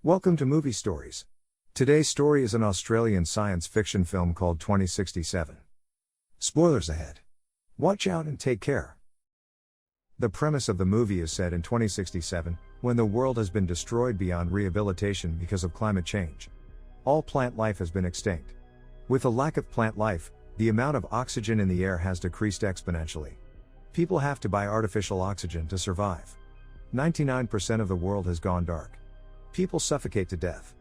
Welcome to Movie Stories. Today's story is an Australian science fiction film called 2067. Spoilers ahead. Watch out and take care. The premise of the movie is set in 2067, when the world has been destroyed beyond rehabilitation because of climate change. All plant life has been extinct. With a lack of plant life, the amount of oxygen in the air has decreased exponentially. People have to buy artificial oxygen to survive. 99% of the world has gone dark. People suffocate to death.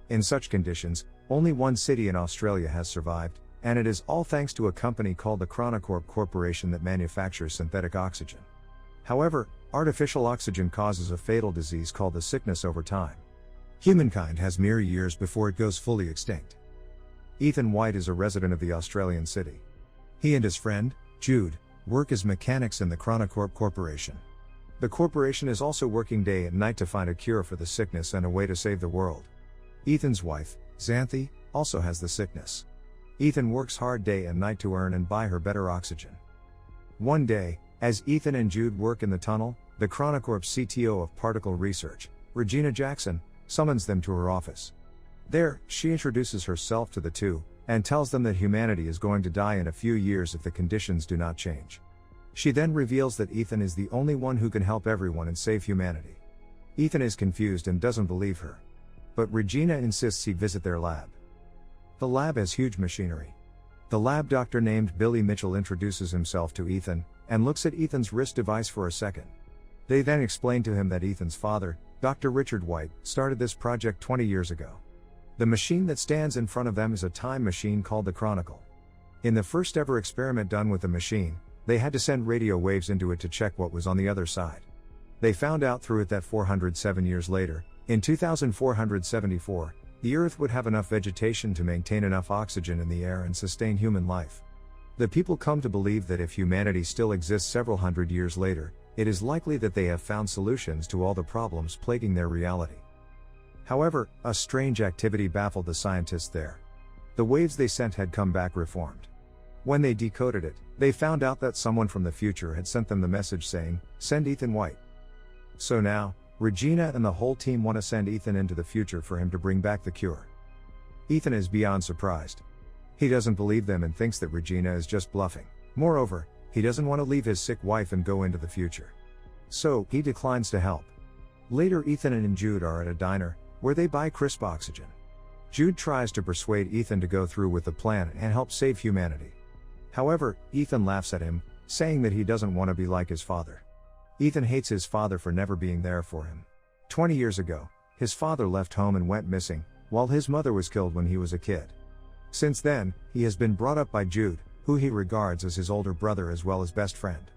In such conditions, only one city in Australia has survived, and it is all thanks to a company called the Chronocorp Corporation that manufactures synthetic oxygen. However, artificial oxygen causes a fatal disease called the sickness over time. Humankind has mere years before it goes fully extinct. Ethan White is a resident of the Australian city. He and his friend, Jude, work as mechanics in the Chronocorp Corporation. The corporation is also working day and night to find a cure for the sickness and a way to save the world. Ethan's wife, Xanthi, also has the sickness. Ethan works hard day and night to earn and buy her better oxygen. One day, as Ethan and Jude work in the tunnel, the Chronocorp CTO of Particle Research, Regina Jackson, summons them to her office. There, she introduces herself to the two, and tells them that humanity is going to die in a few years if the conditions do not change. She then reveals that Ethan is the only one who can help everyone and save humanity. Ethan is confused and doesn't believe her. But Regina insists he visit their lab. The lab has huge machinery. The lab doctor named Billy Mitchell introduces himself to Ethan, and looks at Ethan's wrist device for a second. They then explain to him that Ethan's father, Dr. Richard White, started this project 20 years ago. The machine that stands in front of them is a time machine called the Chronicle. In the first ever experiment done with the machine, they had to send radio waves into it to check what was on the other side. They found out through it that 407 years later, in 2474, the Earth would have enough vegetation to maintain enough oxygen in the air and sustain human life. The people come to believe that if humanity still exists several hundred years later, it is likely that they have found solutions to all the problems plaguing their reality. However, a strange activity baffled the scientists there. The waves they sent had come back reformed. When they decoded it, they found out that someone from the future had sent them the message saying, "Send Ethan White." So now, Regina and the whole team want to send Ethan into the future for him to bring back the cure. Ethan is beyond surprised. He doesn't believe them and thinks that Regina is just bluffing. Moreover, he doesn't want to leave his sick wife and go into the future. So, he declines to help. Later, Ethan and Jude are at a diner, where they buy crisp oxygen. Jude tries to persuade Ethan to go through with the plan and help save humanity. However, Ethan laughs at him, saying that he doesn't want to be like his father. Ethan hates his father for never being there for him. 20 years ago, his father left home and went missing, while his mother was killed when he was a kid. Since then, he has been brought up by Jude, who he regards as his older brother as well as best friend.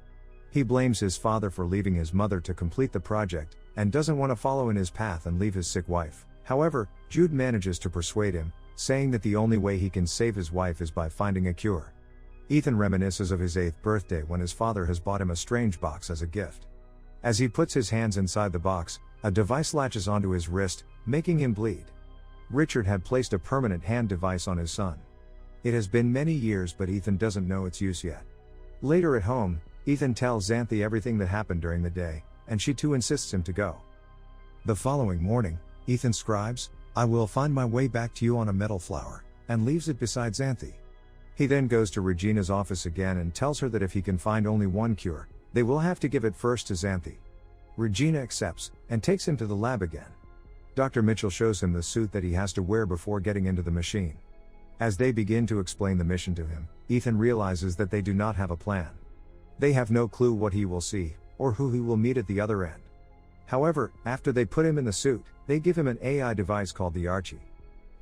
He blames his father for leaving his mother to complete the project, and doesn't want to follow in his path and leave his sick wife. However, Jude manages to persuade him, saying that the only way he can save his wife is by finding a cure. Ethan reminisces of his 8th birthday when his father has bought him a strange box as a gift. As he puts his hands inside the box, a device latches onto his wrist, making him bleed. Richard had placed a permanent hand device on his son. It has been many years, but Ethan doesn't know its use yet. Later at home, Ethan tells Xanthi everything that happened during the day, and she too insists him to go. The following morning, Ethan scribes, "I will find my way back to you on a metal flower," and leaves it beside Xanthi. He then goes to Regina's office again and tells her that if he can find only one cure, they will have to give it first to Xanthi. Regina accepts, and takes him to the lab again. Dr. Mitchell shows him the suit that he has to wear before getting into the machine. As they begin to explain the mission to him, Ethan realizes that they do not have a plan. They have no clue what he will see, or who he will meet at the other end. However, after they put him in the suit, they give him an AI device called the Archie.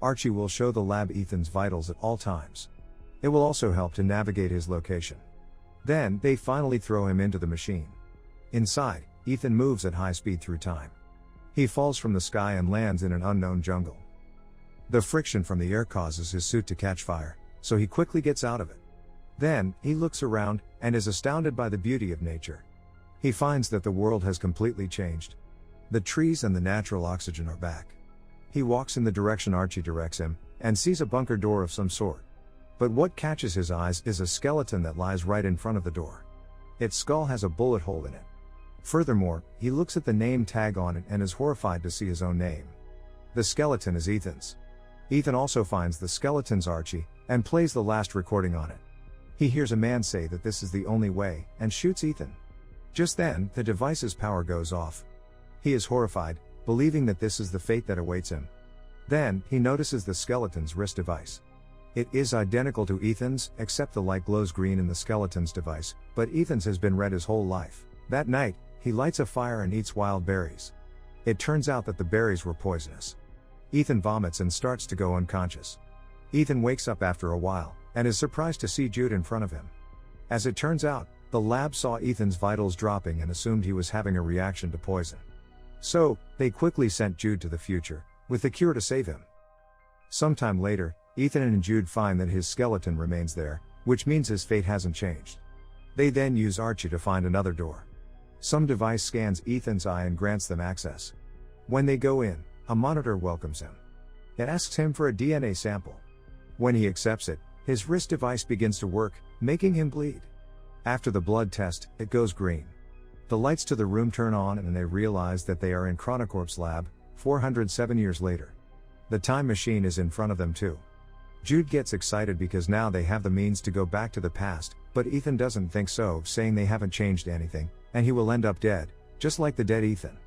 Archie will show the lab Ethan's vitals at all times. It will also help to navigate his location. Then, they finally throw him into the machine. Inside, Ethan moves at high speed through time. He falls from the sky and lands in an unknown jungle. The friction from the air causes his suit to catch fire, so he quickly gets out of it. Then, he looks around, and is astounded by the beauty of nature. He finds that the world has completely changed. The trees and the natural oxygen are back. He walks in the direction Archie directs him, and sees a bunker door of some sort. But what catches his eyes is a skeleton that lies right in front of the door. Its skull has a bullet hole in it. Furthermore, he looks at the name tag on it and is horrified to see his own name. The skeleton is Ethan's. Ethan also finds the skeleton's Archie, and plays the last recording on it. He hears a man say that this is the only way, and shoots Ethan. Just then, the device's power goes off. He is horrified, believing that this is the fate that awaits him. Then, he notices the skeleton's wrist device. It is identical to Ethan's, except the light glows green in the skeleton's device, but Ethan's has been red his whole life. That night, he lights a fire and eats wild berries. It turns out that the berries were poisonous. Ethan vomits and starts to go unconscious. Ethan wakes up after a while, and is surprised to see Jude in front of him. As it turns out, the lab saw Ethan's vitals dropping and assumed he was having a reaction to poison. So, they quickly sent Jude to the future, with the cure to save him. Sometime later, Ethan and Jude find that his skeleton remains there, which means his fate hasn't changed. They then use Archie to find another door. Some device scans Ethan's eye and grants them access. When they go in, a monitor welcomes him. It asks him for a DNA sample. When he accepts it, his wrist device begins to work, making him bleed. After the blood test, it goes green. The lights to the room turn on and they realize that they are in Chronocorp's lab, 407 years later. The time machine is in front of them too. Jude gets excited because now they have the means to go back to the past, but Ethan doesn't think so, saying they haven't changed anything, and he will end up dead, just like the dead Ethan.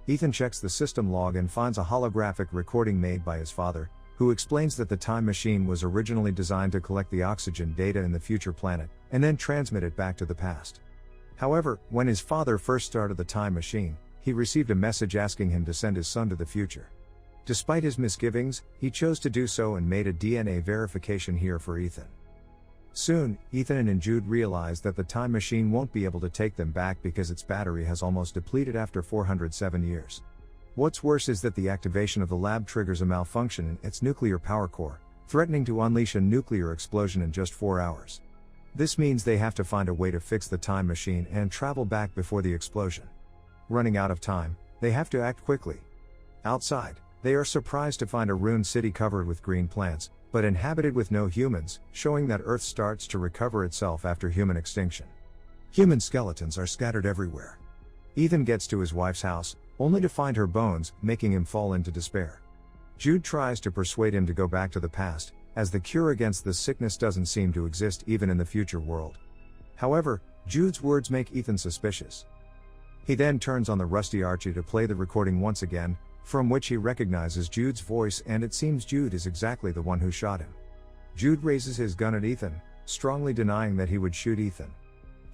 Ethan checks the system log and finds a holographic recording made by his father, who explains that the time machine was originally designed to collect the oxygen data in the future planet, and then transmit it back to the past. However, when his father first started the time machine, he received a message asking him to send his son to the future. Despite his misgivings, he chose to do so and made a DNA verification here for Ethan. Soon, Ethan and Jude realize that the time machine won't be able to take them back because its battery has almost depleted after 407 years. What's worse is that the activation of the lab triggers a malfunction in its nuclear power core, threatening to unleash a nuclear explosion in just 4 hours. This means they have to find a way to fix the time machine and travel back before the explosion. Running out of time, they have to act quickly. Outside, they are surprised to find a ruined city covered with green plants, but inhabited with no humans, showing that Earth starts to recover itself after human extinction. Human skeletons are scattered everywhere. Ethan gets to his wife's house, only to find her bones, making him fall into despair. Jude tries to persuade him to go back to the past, as the cure against the sickness doesn't seem to exist even in the future world. However, Jude's words make Ethan suspicious. He then turns on the rusty Archie to play the recording once again, from which he recognizes Jude's voice, and it seems Jude is exactly the one who shot him. Jude raises his gun at Ethan, strongly denying that he would shoot Ethan.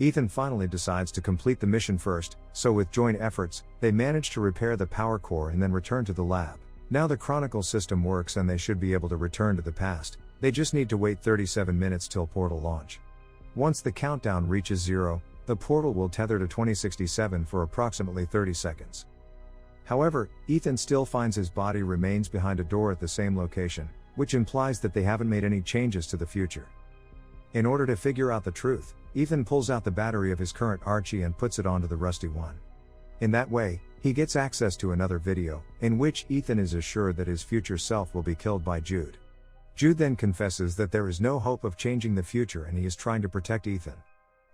Ethan finally decides to complete the mission first, so with joint efforts, they manage to repair the power core and then return to the lab. Now the Chronicle system works and they should be able to return to the past, they just need to wait 37 minutes till portal launch. Once the countdown reaches 0, the portal will tether to 2067 for approximately 30 seconds. However, Ethan still finds his body remains behind a door at the same location, which implies that they haven't made any changes to the future. In order to figure out the truth, Ethan pulls out the battery of his current Archie and puts it onto the rusty one. In that way, he gets access to another video, in which Ethan is assured that his future self will be killed by Jude. Jude then confesses that there is no hope of changing the future and he is trying to protect Ethan.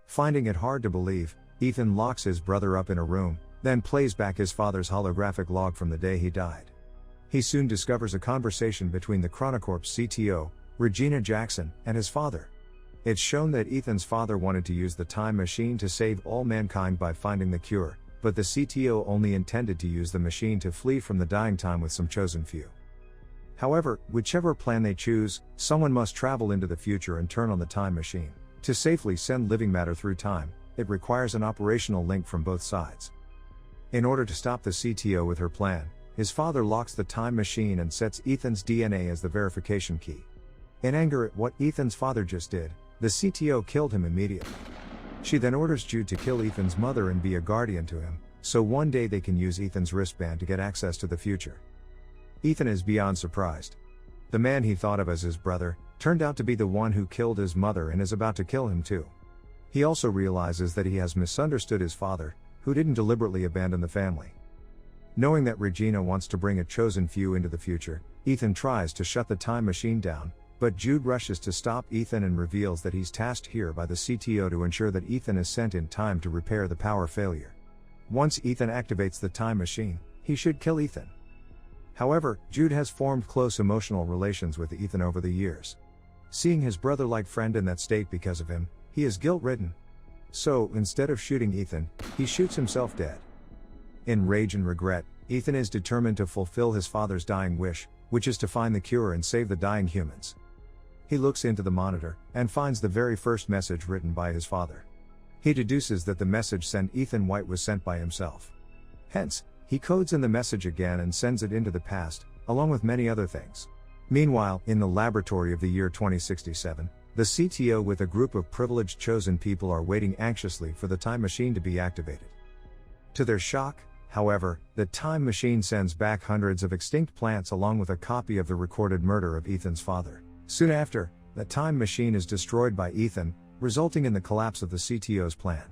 Finding it hard to believe, Ethan locks his brother up in a room, then plays back his father's holographic log from the day he died. He soon discovers a conversation between the Chronocorp's CTO, Regina Jackson, and his father. It's shown that Ethan's father wanted to use the time machine to save all mankind by finding the cure, but the CTO only intended to use the machine to flee from the dying time with some chosen few. However, whichever plan they choose, someone must travel into the future and turn on the time machine. To safely send living matter through time, it requires an operational link from both sides. In order to stop the CTO with her plan, his father locks the time machine and sets Ethan's DNA as the verification key. In anger at what Ethan's father just did, the CTO killed him immediately. She then orders Jude to kill Ethan's mother and be a guardian to him, so one day they can use Ethan's wristband to get access to the future. Ethan is beyond surprised. The man he thought of as his brother, turned out to be the one who killed his mother and is about to kill him too. He also realizes that he has misunderstood his father, who didn't deliberately abandon the family. Knowing that Regina wants to bring a chosen few into the future, Ethan tries to shut the time machine down, but Jude rushes to stop Ethan and reveals that he's tasked here by the CTO to ensure that Ethan is sent in time to repair the power failure. Once Ethan activates the time machine, he should kill Ethan. However, Jude has formed close emotional relations with Ethan over the years. Seeing his brother-like friend in that state because of him, he is guilt-ridden. So, instead of shooting Ethan, he shoots himself dead. In rage and regret, Ethan is determined to fulfill his father's dying wish, which is to find the cure and save the dying humans. He looks into the monitor, and finds the very first message written by his father. He deduces that the message sent Ethan White was sent by himself. Hence, he codes in the message again and sends it into the past, along with many other things. Meanwhile, in the laboratory of the year 2067, the CTO with a group of privileged chosen people are waiting anxiously for the time machine to be activated. To their shock, however, the time machine sends back hundreds of extinct plants along with a copy of the recorded murder of Ethan's father. Soon after, the time machine is destroyed by Ethan, resulting in the collapse of the CTO's plan.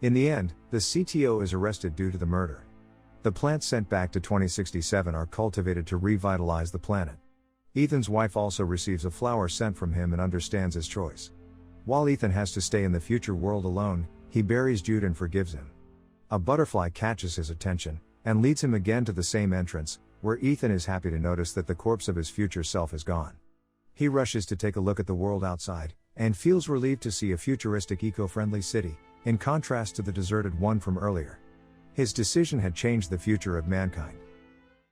In the end, the CTO is arrested due to the murder. The plants sent back to 2067 are cultivated to revitalize the planet. Ethan's wife also receives a flower sent from him and understands his choice. While Ethan has to stay in the future world alone, he buries Jude and forgives him. A butterfly catches his attention, and leads him again to the same entrance, where Ethan is happy to notice that the corpse of his future self is gone. He rushes to take a look at the world outside, and feels relieved to see a futuristic eco-friendly city, in contrast to the deserted one from earlier. His decision had changed the future of mankind.